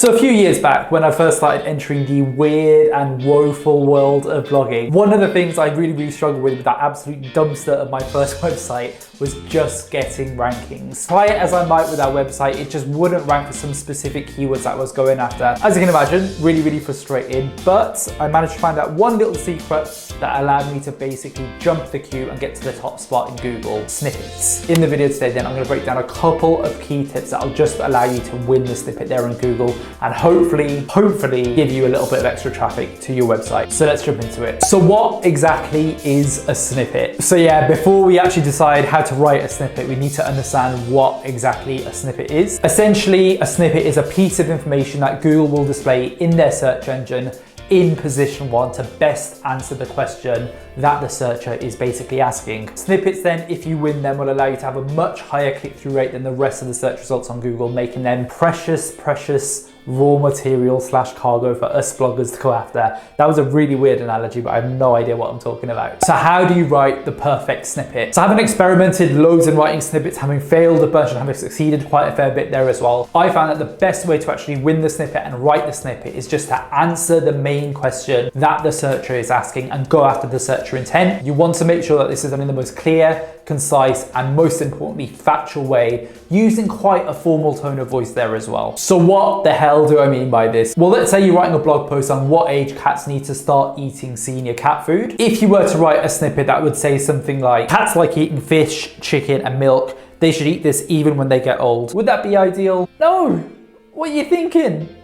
So a few years back, when I first started entering the weird and woeful world of blogging, one of the things I really struggled with that absolute dumpster of my first website was just getting rankings. Try it as I might with our website, it just wouldn't rank for some specific keywords that I was going after. As you can imagine, really frustrating, but I managed to find out one little secret that allowed me to basically jump the queue and get to the top spot in Google: snippets. In the video today then, I'm going to break down a couple of key tips that will just allow you to win the snippet there on Google and hopefully give you a little bit of extra traffic to your website. So let's jump into it. So what exactly is a snippet? So yeah, before we actually decide how to write a snippet, we need to understand what exactly a snippet is. Essentially, a snippet is a piece of information that Google will display in their search engine in position 1 to best answer the question that the searcher is basically asking. Snippets then, if you win them, will allow you to have a much higher click-through rate than the rest of the search results on Google, making them precious raw material / cargo for us bloggers to go after. That was a really weird analogy, but I have no idea what I'm talking about. So how do you write the perfect snippet? So having experimented loads in writing snippets, having failed a bunch and having succeeded quite a fair bit there as well, I found that the best way to actually win the snippet and write the snippet is just to answer the main question that the searcher is asking and go after the searcher intent. You want to make sure that this is done in the most clear, concise, and most importantly, factual way, using quite a formal tone of voice there as well. So what the hell do I mean by this? Well, let's say you're writing a blog post on what age cats need to start eating senior cat food. If you were to write a snippet that would say something like, cats like eating fish, chicken, and milk. They should eat this even when they get old. Would that be ideal? No. What are you thinking?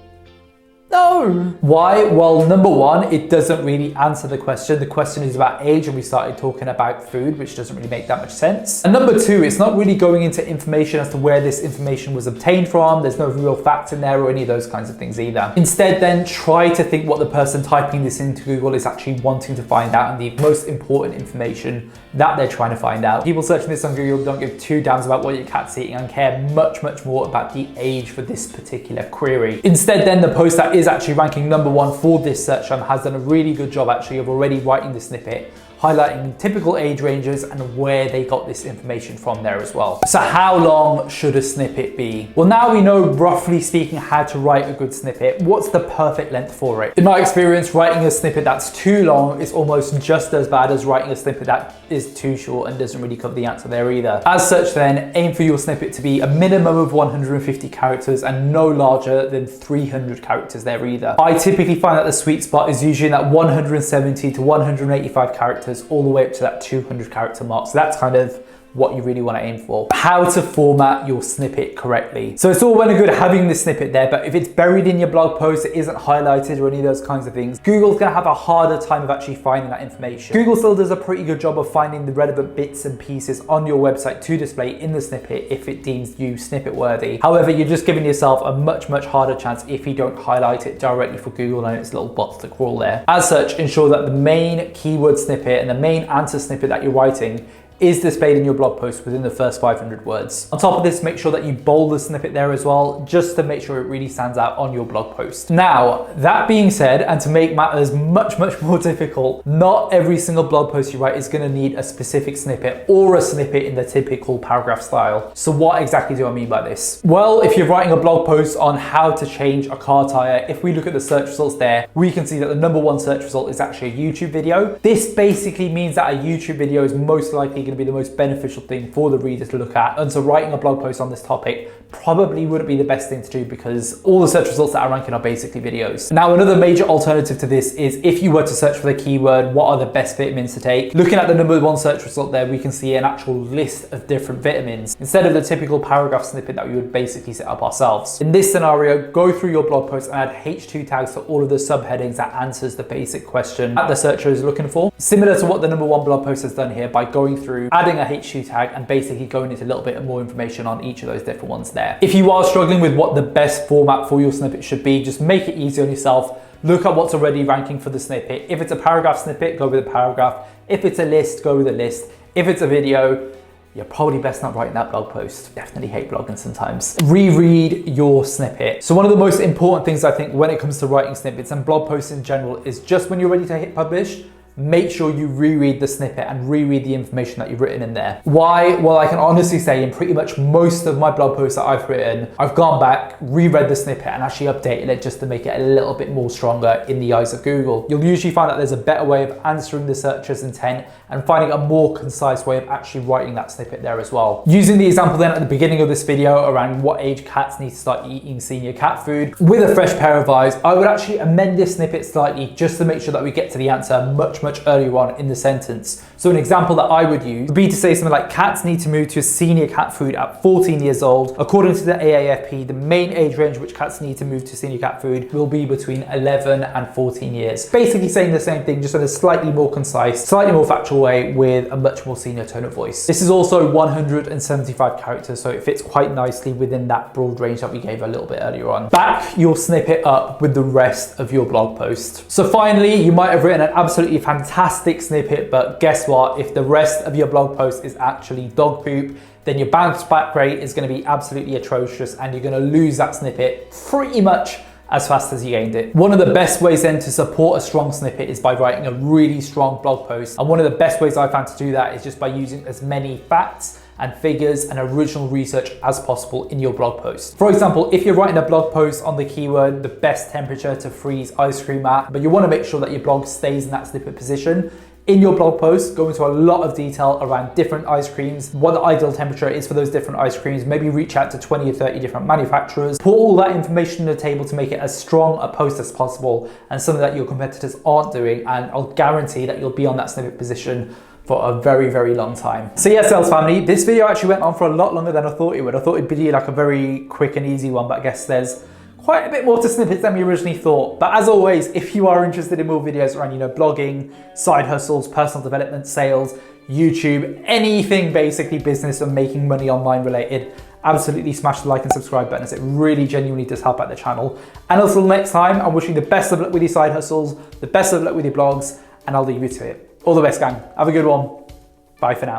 No. Why? Well, number one, it doesn't really answer the question. The question is about age and we started talking about food, which doesn't really make that much sense. And number two, it's not really going into information as to where this information was obtained from. There's no real facts in there or any of those kinds of things either. Instead then, try to think what the person typing this into Google is actually wanting to find out and the most important information that they're trying to find out. People searching this on Google don't give two damns about what your cat's eating and care much more about the age for this particular query. Instead then, the post that is actually ranking number one for this search term has done a really good job actually of already writing the snippet, highlighting typical age ranges and where they got this information from there as well. So how long should a snippet be? Well, now we know roughly speaking how to write a good snippet. What's the perfect length for it? In my experience, writing a snippet that's too long is almost just as bad as writing a snippet that is too short and doesn't really cover the answer there either. As such then, aim for your snippet to be a minimum of 150 characters and no larger than 300 characters there either. I typically find that the sweet spot is usually in that 170 to 185 characters all the way up to that 200 character mark. So that's kind of what you really want to aim for. How to format your snippet correctly. So it's all well and good having this snippet there, but if it's buried in your blog post, it isn't highlighted or any of those kinds of things, Google's going to have a harder time of actually finding that information. Google still does a pretty good job of finding the relevant bits and pieces on your website to display in the snippet if it deems you snippet worthy. However, you're just giving yourself a much harder chance if you don't highlight it directly for Google and its little bots to crawl there. As such, ensure that the main keyword snippet and the main answer snippet that you're writing is displayed in your blog post within the first 500 words. On top of this, make sure that you bold the snippet there as well, just to make sure it really stands out on your blog post. Now, that being said, and to make matters much more difficult, not every single blog post you write is gonna need a specific snippet or a snippet in the typical paragraph style. So what exactly do I mean by this? Well, if you're writing a blog post on how to change a car tire, if we look at the search results there, we can see that the number one search result is actually a YouTube video. This basically means that a YouTube video is most likely going to be the most beneficial thing for the reader to look at, and so writing a blog post on this topic probably wouldn't be the best thing to do because all the search results that are ranking are basically videos. Now, another major alternative to this is if you were to search for the keyword, what are the best vitamins to take? Looking at the number one search result there, we can see an actual list of different vitamins instead of the typical paragraph snippet that we would basically set up ourselves. In this scenario, go through your blog post and add H2 tags to all of the subheadings that answers the basic question that the searcher is looking for. Similar to what the number one blog post has done here by going through, adding a H2 tag and basically going into a little bit more information on each of those different ones there. If you are struggling with what the best format for your snippet should be, just make it easy on yourself. Look at what's already ranking for the snippet. If it's a paragraph snippet, go with a paragraph. If it's a list, go with a list. If it's a video, you're probably best not writing that blog post. Definitely hate blogging sometimes. Reread your snippet. So one of the most important things I think when it comes to writing snippets and blog posts in general is just when you're ready to hit publish, make sure you reread the snippet and reread the information that you've written in there. Why? Well, I can honestly say in pretty much most of my blog posts that I've written, I've gone back, reread the snippet and actually updated it just to make it a little bit more stronger in the eyes of Google. You'll usually find that there's a better way of answering the searcher's intent and finding a more concise way of actually writing that snippet there as well. Using the example then at the beginning of this video around what age cats need to start eating senior cat food, with a fresh pair of eyes, I would actually amend this snippet slightly just to make sure that we get to the answer much earlier on in the sentence. So an example that I would use would be to say something like, cats need to move to a senior cat food at 14 years old. According to the AAFP, the main age range which cats need to move to senior cat food will be between 11 and 14 years. Basically saying the same thing, just in a slightly more concise, slightly more factual way with a much more senior tone of voice. This is also 175 characters, so it fits quite nicely within that broad range that we gave a little bit earlier on. Back your snippet up with the rest of your blog post. So finally, you might have written an absolutely fantastic snippet, but guess what? If the rest of your blog post is actually dog poop, then your bounce back rate is going to be absolutely atrocious and you're going to lose that snippet pretty much as fast as you gained it. One of the best ways then to support a strong snippet is by writing a really strong blog post. And one of the best ways I found to do that is just by using as many facts and figures and original research as possible in your blog post. For example, if you're writing a blog post on the keyword, the best temperature to freeze ice cream at, but you want to make sure that your blog stays in that snippet position, in your blog post, go into a lot of detail around different ice creams, what the ideal temperature is for those different ice creams, maybe reach out to 20 or 30 different manufacturers, put all that information on the table to make it as strong a post as possible and something that your competitors aren't doing, and I'll guarantee that you'll be on that snippet position for a very long time. So yeah, sales family, this video actually went on for a lot longer than I thought it would. I thought it'd be like a very quick and easy one, but I guess there's quite a bit more to snippets than we originally thought. But as always, if you are interested in more videos around, blogging, side hustles, personal development, sales, YouTube, anything basically business and making money online related, absolutely smash the like and subscribe button, as it really genuinely does help out the channel. And until next time, I'm wishing you the best of luck with your side hustles, the best of luck with your blogs, and I'll leave you to it. All the best, gang. Have a good one. Bye for now.